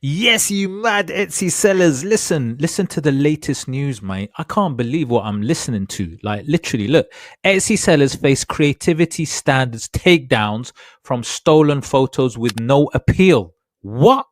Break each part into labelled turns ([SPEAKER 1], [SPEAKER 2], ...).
[SPEAKER 1] Yes, you mad Etsy sellers. Listen to the latest news, mate. I can't believe what I'm listening to. Like, literally, look, Etsy sellers face creativity standards takedowns from stolen photos with no appeal. What?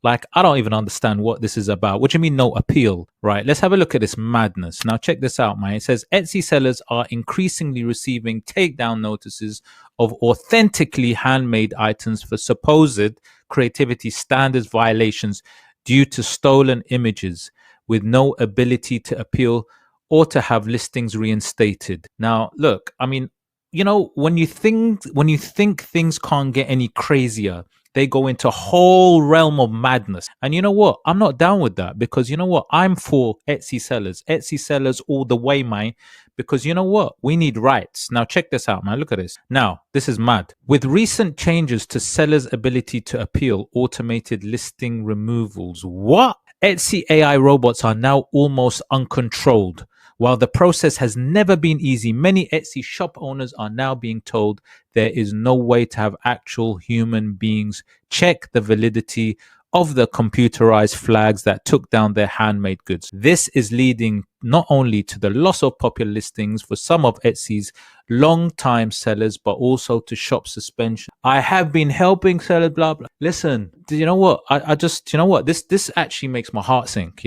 [SPEAKER 1] Like, I don't even understand what this is about. What do you mean, no appeal? Right, let's have a look at this madness. Now, check this out, man. It says Etsy sellers are increasingly receiving takedown notices of authentically handmade items for supposed creativity standards violations due to stolen images with no ability to appeal or to have listings reinstated. Now, look, I mean, when you think things can't get any crazier, they go into a whole realm of madness. And you know what? I'm not down with that, because you know what? I'm for Etsy sellers all the way, man. Because you know what? We need rights. Now, check this out, man. Look at this. Now, this is mad. With recent changes to sellers' ability to appeal automated listing removals, what? Etsy AI robots are now almost uncontrolled. While the process has never been easy, many Etsy shop owners are now being told there is no way to have actual human beings check the validity of the computerized flags that took down their handmade goods. This is leading not only to the loss of popular listings for some of Etsy's long-time sellers, but also to shop suspension. I have been helping sellers, blah blah. Listen, do you know what? I just, you know what? This actually makes my heart sink,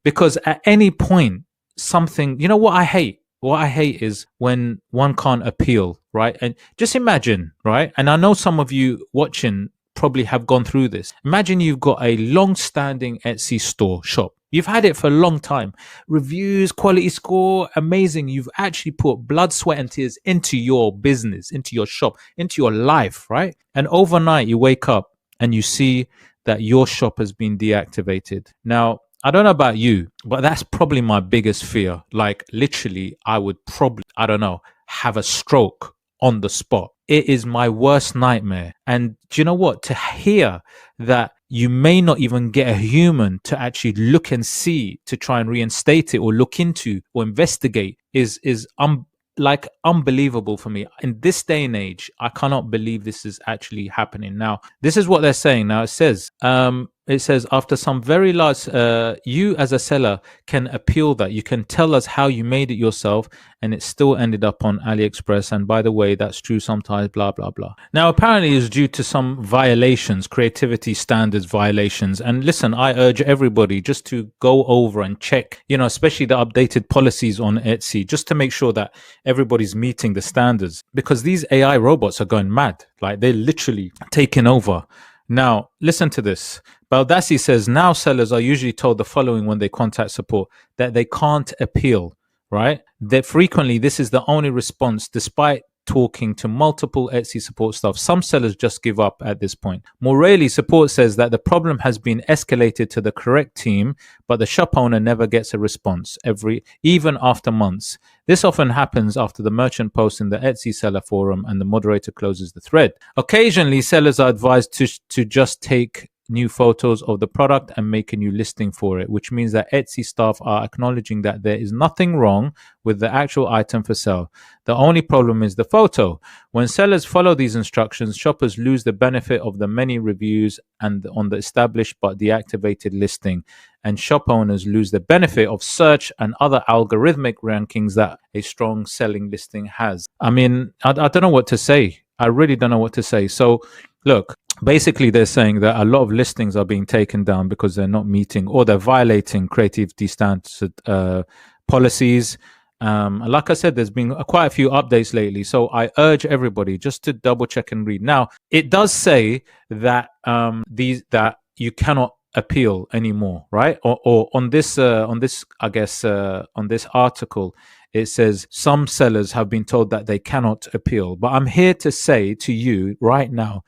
[SPEAKER 1] because at any point, something, what I hate? What I hate is when one can't appeal, right? And just imagine, right? And I know some of you watching probably have gone through this. Imagine you've got a long-standing Etsy store shop. You've had it for a long time. Reviews, quality score, amazing. You've actually put blood, sweat, and tears into your business, into your shop, into your life, right? And overnight you wake up and you see that your shop has been deactivated. Now, I don't know about you, but that's probably my biggest fear. Like, literally, I would probably, I don't know, have a stroke on the spot. It is my worst nightmare. And do you know what? To hear that you may not even get a human to actually look and see, to try and reinstate it or look into or investigate is like unbelievable for me. In this day and age, I cannot believe this is actually happening. Now, this is what they're saying. Now, it says after some very large, you as a seller can appeal that. You can tell us how you made it yourself, and it still ended up on AliExpress. And by the way, that's true sometimes, blah, blah, blah. Now, apparently it's due to some violations, creativity standards violations. And listen, I urge everybody just to go over and check, especially the updated policies on Etsy, just to make sure that everybody's meeting the standards, because these AI robots are going mad. Like, they're literally taking over. Now, listen to this. Baldassi says now sellers are usually told the following when they contact support: that they can't appeal, right? That frequently this is the only response, despite talking to multiple Etsy support staff. Some sellers just give up at this point. More rarely, support says that the problem has been escalated to the correct team, but the shop owner never gets a response, even after months. This often happens after the merchant posts in the Etsy seller forum and the moderator closes the thread. Occasionally, sellers are advised to just take new photos of the product and make a new listing for it, which means that Etsy staff are acknowledging that there is nothing wrong with the actual item for sale. The only problem is the photo. When sellers follow these instructions, shoppers lose the benefit of the many reviews and on the established but deactivated listing, and shop owners lose the benefit of search and other algorithmic rankings that a strong selling listing has. I mean, I don't know what to say. I really don't know what to say. So, look, basically they're saying that a lot of listings are being taken down because they're not meeting or they're violating creativity standards policies. Like I said, there's been quite a few updates lately. So I urge everybody just to double check and read. Now, it does say that that you cannot appeal anymore, right? Or on this I guess on this article, it says some sellers have been told that they cannot appeal. But I'm here to say to you right now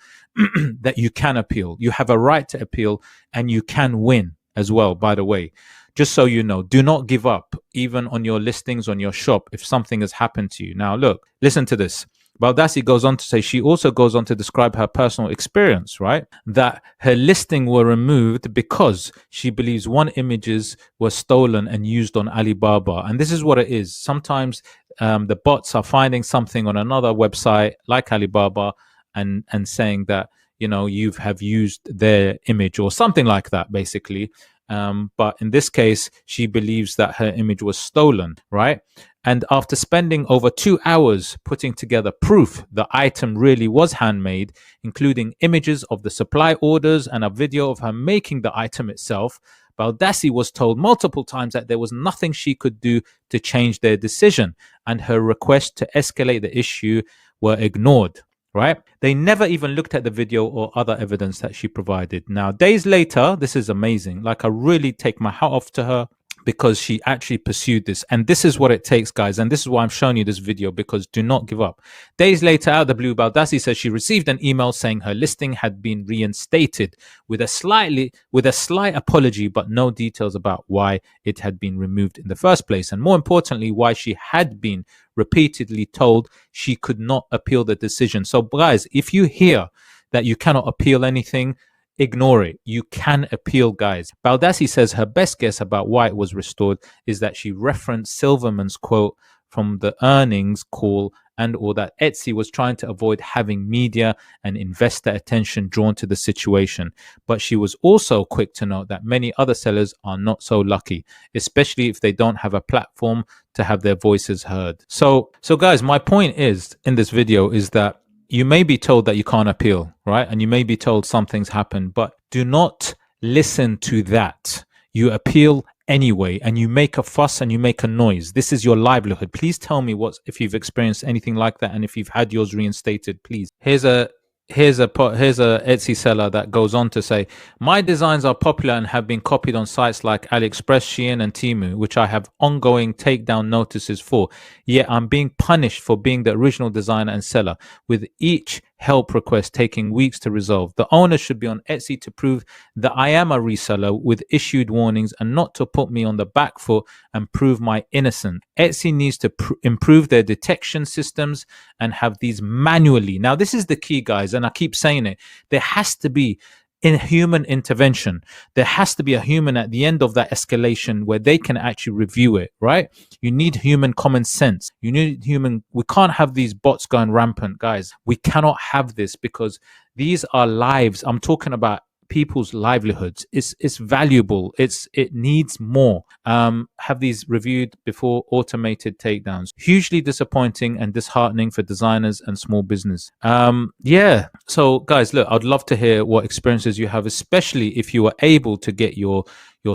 [SPEAKER 1] that you can appeal. You have a right to appeal, and you can win as well, by the way. Just so you know, do not give up, even on your listings, on your shop, if something has happened to you. Now, look, listen to this. Baldassi goes on to say, she also goes on to describe her personal experience, right? That her listing were removed because she believes one images were stolen and used on Alibaba. And this is what it is. Sometimes the bots are finding something on another website like Alibaba and saying that, you have used their image or something like that, basically. But in this case, she believes that her image was stolen, right? And after spending over 2 hours putting together proof the item really was handmade, including images of the supply orders and a video of her making the item itself, Baldassi was told multiple times that there was nothing she could do to change their decision, and her requests to escalate the issue were ignored. Right? They never even looked at the video or other evidence that she provided. Now, days later, this is amazing. Like, I really take my hat off to her, because she actually pursued this. And this is what it takes, guys. And this is why I'm showing you this video, because do not give up. Days later, out of the blue, Baldassi says she received an email saying her listing had been reinstated with a slight apology, but no details about why it had been removed in the first place. And more importantly, why she had been repeatedly told she could not appeal the decision. So, guys, if you hear that you cannot appeal anything, ignore it. You can appeal, guys. Baldassi says her best guess about why it was restored is that she referenced Silverman's quote from the earnings call, and or that Etsy was trying to avoid having media and investor attention drawn to the situation. But she was also quick to note that many other sellers are not so lucky, especially if they don't have a platform to have their voices heard. So guys, my point is in this video is that you may be told that you can't appeal, right? And you may be told something's happened, but do not listen to that. You appeal anyway, and you make a fuss and you make a noise. This is your livelihood. Please tell me if you've experienced anything like that, and if you've had yours reinstated, please. Here's a Etsy seller that goes on to say, my designs are popular and have been copied on sites like AliExpress, Shein and Temu, which I have ongoing takedown notices for. Yet I'm being punished for being the original designer and seller, with each help request taking weeks to resolve. The owner should be on Etsy to prove that I am a reseller with issued warnings, and not to put me on the back foot and prove my innocence. Etsy needs to improve their detection systems and have these manually. Now, this is the key, guys, and I keep saying it. There has to be in human intervention. There has to be a human at the end of that escalation where they can actually review it, right? You need human common sense. You need human. We can't have these bots going rampant, guys. We cannot have this, because these are lives. I'm talking about people's livelihoods. It's valuable. It needs more. Have these reviewed before automated takedowns. Hugely disappointing and disheartening for designers and small business. Yeah. So guys, look, I'd love to hear what experiences you have, especially if you were able to get your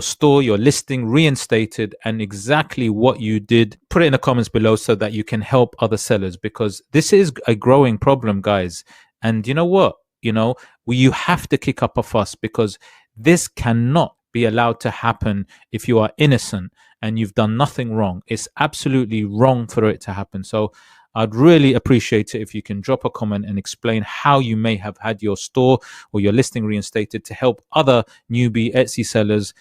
[SPEAKER 1] store, your listing reinstated, and exactly what you did. Put it in the comments below so that you can help other sellers, because this is a growing problem, guys. And you know what? You have to kick up a fuss, because this cannot be allowed to happen if you are innocent and you've done nothing wrong. It's absolutely wrong for it to happen. So I'd really appreciate it if you can drop a comment and explain how you may have had your store or your listing reinstated to help other newbie Etsy sellers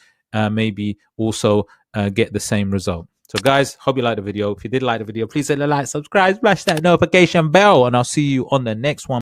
[SPEAKER 1] maybe also get the same result. So guys, hope you liked the video. If you did like the video, please hit the like, subscribe, smash that notification bell, and I'll see you on the next one.